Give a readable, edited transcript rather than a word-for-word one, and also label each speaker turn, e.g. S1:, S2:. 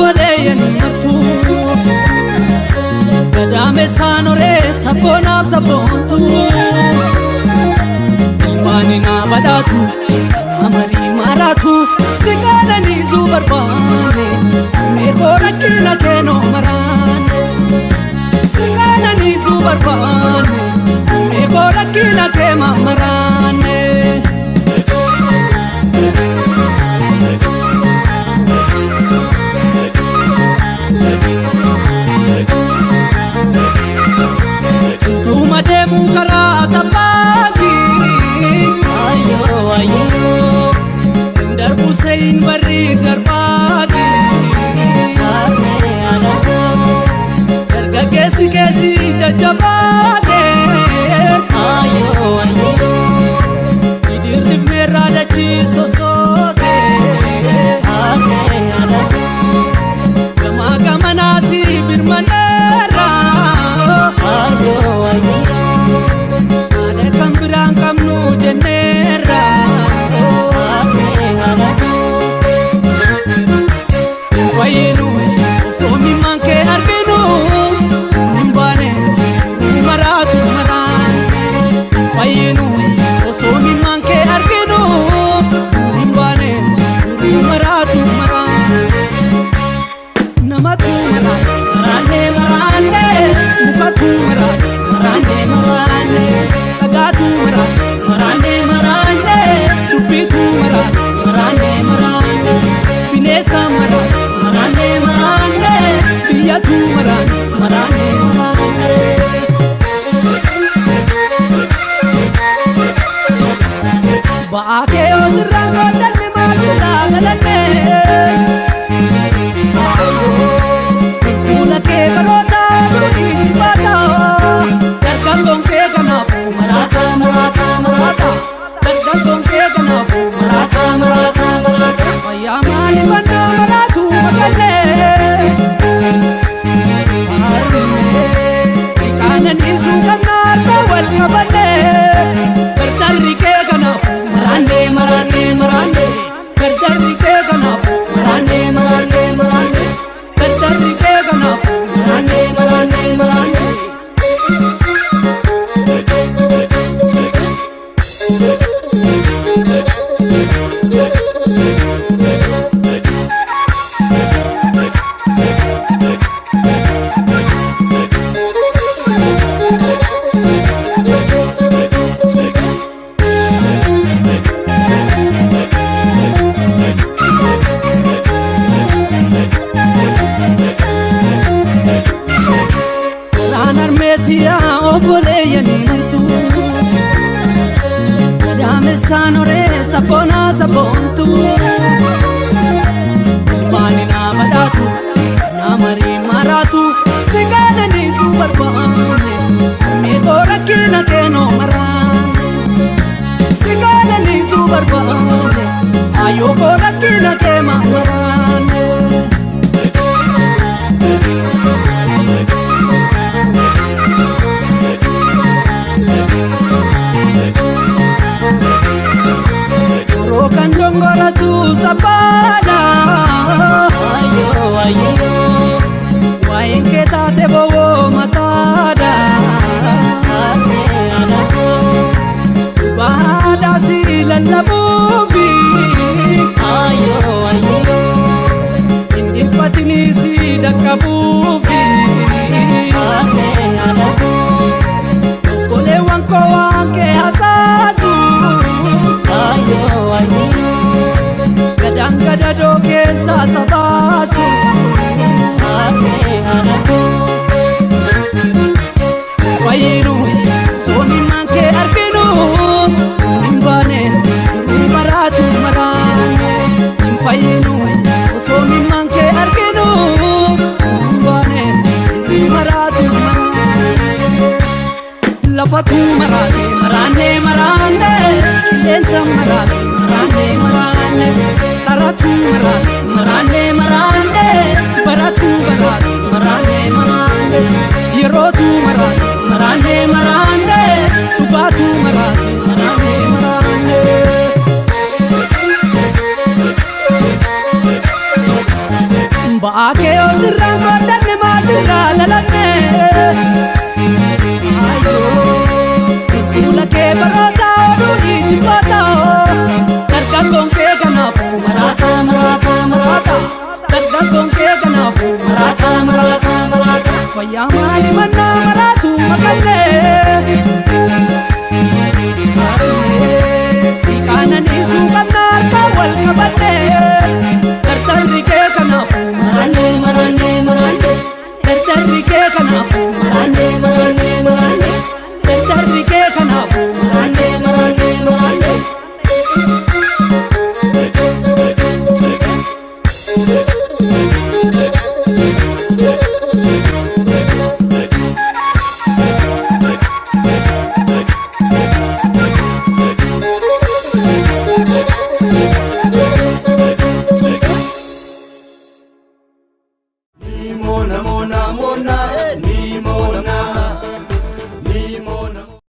S1: obboleeyyan martu gadame sanore sabona sabontu ilmanina badatu amari maratu zingalani zubarbane me korakina keno marane zingalani zubarbane me korakina kema marane Karata pagi, ayo ayo, dar Hussein beri darbagi, darga kesi jajabade, ayo ayo, idirif merah daci sosote, gama nasi birmanera, ayo ayo. Kambrang kamnu jenera Fayinu somi manke arbinu Nimbane maratu maran Fayinu somi manke arbinu Nimbane maratu maran Namatu maran marane marane Mukatu maran marane marane Gatu maran, marane marane, tupitu maran, marane marane, binesa maran, marane marane, biyatu maran, marane marane. Baake osirang kodan ni masira galane, kula ke karota duri bata, tergantung ke kanafu. Marata, marata, marata, tergantung ke kanafu. Marata, marata, marata, ayamani bana maratu makale. Arime, ikanan isu kanar kawal kabale. Berdari ke kanafu. Marande, marande, marande, berdari ke kanafu. Marande, marande, marande, berdari ke kanafu. Marande, marande, marande. Ranar metia obboleeyyan martu gadame sanore sabona sabontu ilmanina badatu namari maratu singalani subarbane me korakina keno marane singalani subarbane ayo korakina kema marane Kandongora tu sabada, ayo ayo, wain kita te bowo matada, ane anako, bahada si lalabubi, ayo ayo, indi patini si dakabubi, ane anako, kole wangko wangke asatu. Ayo ayo, kadang kadado kesa sabasu. Ane anako, Fayinu somi manke arbinu. Nimbane maratu marane, Fayinu somi manke arbinu. Nimbane maratu marane, lafatu marane marane marane. Lensa marane, marane, marane, taratu marane, marane, marane, baratu marane, marane, marane, yerotu marane, marane, marane, tubatu marane, marane, marane. ba'aa kee yoo sirraan qooddanne maa sirraa dhalanne fuula kee baroota oduu ijibboota dargaggoon kee kanaafuu maraata maraata maraata dargaggoon kee kanaafuu maraata maraata maraata fayyaa maali mannaa maraatu maqallee